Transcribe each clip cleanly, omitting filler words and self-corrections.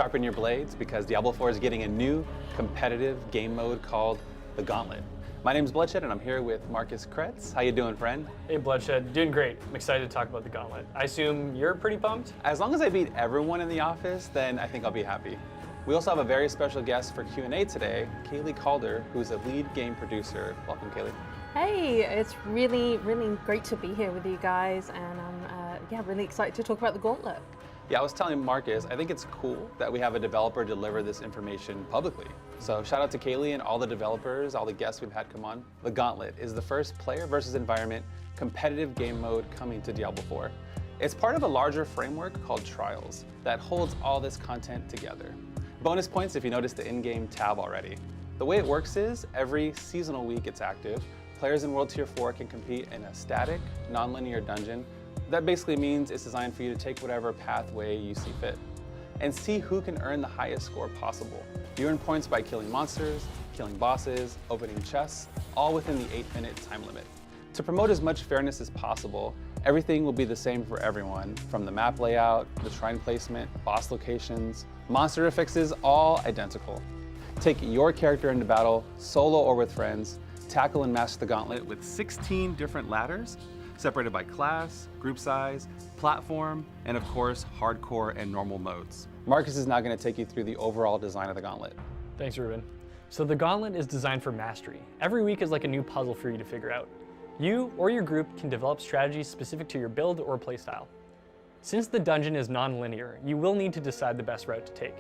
sharpen your blades because Diablo 4 is getting a new competitive game mode called the Gauntlet. My name is Bloodshed and I'm here with Marcus Kretz. How you doing, friend? Hey Bloodshed, doing great. I'm excited to talk about the Gauntlet. I assume you're pretty pumped? As long as I beat everyone in the office, then I think I'll be happy. We also have a very special guest for Q&A today, Kaylee Calder, who's a lead game producer. Welcome, Kaylee. Hey, it's really great to be here with you guys, and I'm really excited to talk about the Gauntlet. Yeah, I was telling Marcus, I think it's cool that we have a developer deliver this information publicly. So shout out to Kaylee and all the developers, all the guests we've had come on. The Gauntlet is the first player versus environment competitive game mode coming to Diablo 4. It's part of a larger framework called Trials that holds all this content together. Bonus points if you noticed the in-game tab already. The way it works is every seasonal week it's active. Players in World Tier 4 can compete in a static, non-linear dungeon. That basically means it's designed for you to take whatever pathway you see fit and see who can earn the highest score possible. You earn points by killing monsters, killing bosses, opening chests, all within the 8-minute time limit. To promote as much fairness as possible, everything will be the same for everyone, from the map layout, the shrine placement, boss locations, monster affixes, all identical. Take your character into battle, solo or with friends, tackle and master the Gauntlet with 16 different ladders, separated by class, group size, platform, and of course, hardcore and normal modes. Marcus is now going to take you through the overall design of the Gauntlet. Thanks, Ruben. So the Gauntlet is designed for mastery. Every week is like a new puzzle for you to figure out. You or your group can develop strategies specific to your build or playstyle. Since the dungeon is non-linear, you will need to decide the best route to take.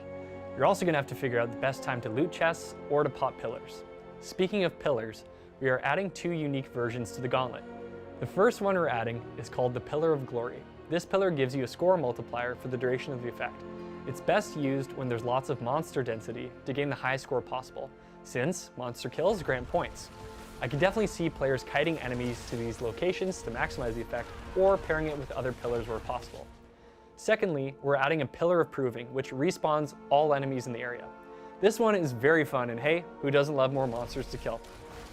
You're also going to have to figure out the best time to loot chests or to pop pillars. Speaking of pillars, we are adding 2 unique versions to the Gauntlet. The first one we're adding is called the Pillar of Glory. This pillar gives you a score multiplier for the duration of the effect. It's best used when there's lots of monster density to gain the highest score possible, since monster kills grant points. I can definitely see players kiting enemies to these locations to maximize the effect, or pairing it with other pillars where possible. Secondly, we're adding a Pillar of Proving, which respawns all enemies in the area. This one is very fun, and hey, who doesn't love more monsters to kill?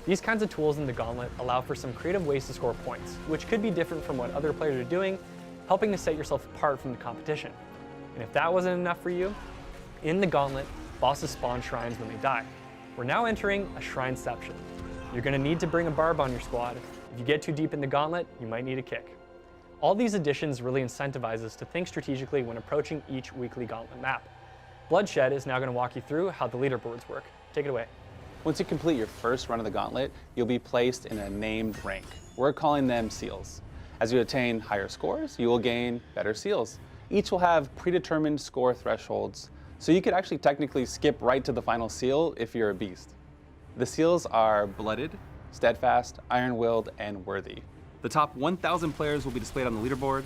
These kinds of tools in the Gauntlet allow for some creative ways to score points, which could be different from what other players are doing, helping to set yourself apart from the competition. And if that wasn't enough for you, in the Gauntlet, bosses spawn shrines when they die. We're now entering a Shrineception. You're going to need to bring a barb on your squad. If you get too deep in the Gauntlet, you might need a kick. All these additions really incentivize us to think strategically when approaching each weekly Gauntlet map. Bloodshed is now going to walk you through how the leaderboards work. Take it away. Once you complete your first run of the Gauntlet, you'll be placed in a named rank. We're calling them seals. As you attain higher scores, you will gain better seals. Each will have predetermined score thresholds, so you could actually technically skip right to the final seal if you're a beast. The seals are Blooded, Steadfast, Iron-Willed, and Worthy. The top 1,000 players will be displayed on the leaderboard,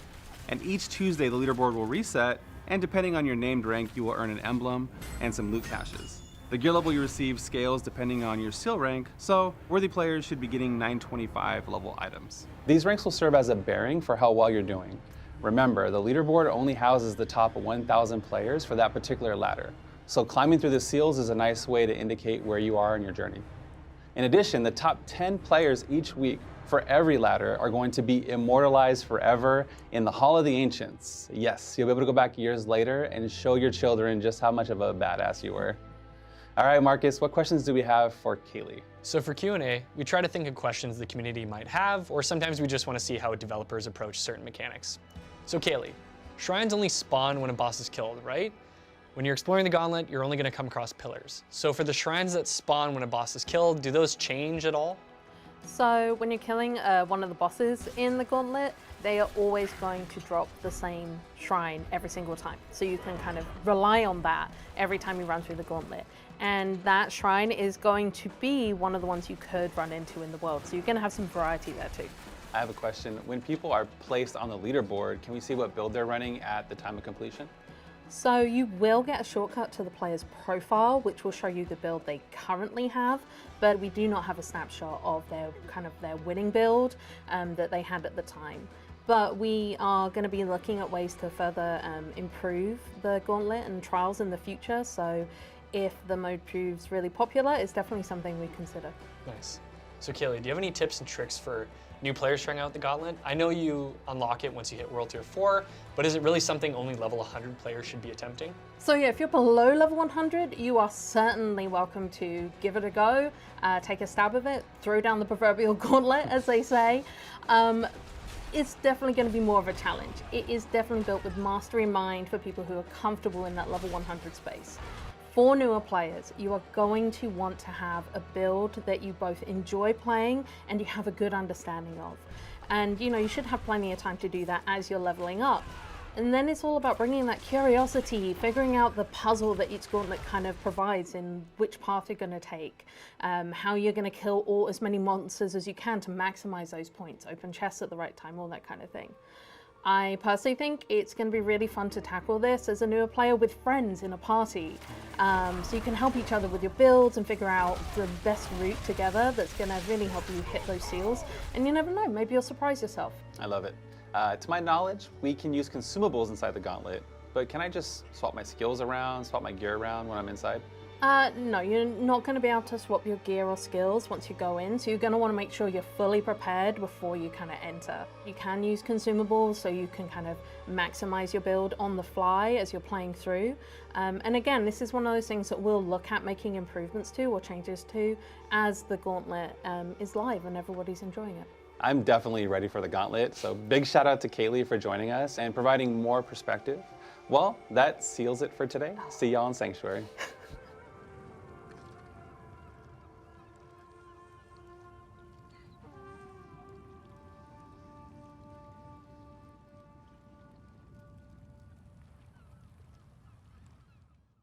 and each Tuesday the leaderboard will reset, and depending on your named rank, you will earn an emblem and some loot caches. The gear level you receive scales depending on your seal rank, so worthy players should be getting 925 level items. These ranks will serve as a bearing for how well you're doing. Remember, the leaderboard only houses the top 1,000 players for that particular ladder, so climbing through the seals is a nice way to indicate where you are in your journey. In addition, the top 10 players each week for every ladder are going to be immortalized forever in the Hall of the Ancients. Yes, you'll be able to go back years later and show your children just how much of a badass you were. All right, Marcus, what questions do we have for Kaylee? So for Q&A, we try to think of questions the community might have, or sometimes we just want to see how developers approach certain mechanics. So Kaylee, shrines only spawn when a boss is killed, right? When you're exploring the Gauntlet, you're only going to come across pillars. So for the shrines that spawn when a boss is killed, do those change at all? So when you're killing one of the bosses in the Gauntlet, they are always going to drop the same shrine every single time. So you can kind of rely on that every time you run through the Gauntlet. And that shrine is going to be one of the ones you could run into in the world. So you're going to have some variety there too. I have a question. When people are placed on the leaderboard, can we see what build they're running at the time of completion? So you will get a shortcut to the player's profile, which will show you the build they currently have, but we do not have a snapshot of their winning build that they had at the time. But we are going to be looking at ways to further improve the Gauntlet and Trials in the future. So if the mode proves really popular, it's definitely something we consider. Nice. So Kaylee, do you have any tips and tricks for new players trying out the Gauntlet? I know you unlock it once you hit World Tier 4, but is it really something only level 100 players should be attempting? So yeah, if you're below level 100, you are certainly welcome to give it a go, take a stab of it, throw down the proverbial gauntlet, as they say. It's definitely going to be more of a challenge. It is definitely built with mastery in mind for people who are comfortable in that level 100 space. For newer players, you are going to want to have a build that you both enjoy playing and you have a good understanding of. And you should have plenty of time to do that as you're leveling up. And then it's all about bringing that curiosity, figuring out the puzzle that each gauntlet kind of provides in which path you're going to take, how you're going to kill as many monsters as you can to maximize those points, open chests at the right time, all that kind of thing. I personally think it's going to be really fun to tackle this as a newer player with friends in a party. So you can help each other with your builds and figure out the best route together that's going to really help you hit those seals. And you never know, maybe you'll surprise yourself. I love it. To my knowledge, we can use consumables inside the Gauntlet, but can I just swap my skills around, swap my gear around when I'm inside? No, you're not going to be able to swap your gear or skills once you go in, so you're going to want to make sure you're fully prepared before you kind of enter. You can use consumables so you can kind of maximize your build on the fly as you're playing through. And again, this is one of those things that we'll look at making improvements to or changes to as the Gauntlet is live and everybody's enjoying it. I'm definitely ready for the Gauntlet, so big shout out to Kaylee for joining us and providing more perspective. Well, that seals it for today. See y'all in Sanctuary.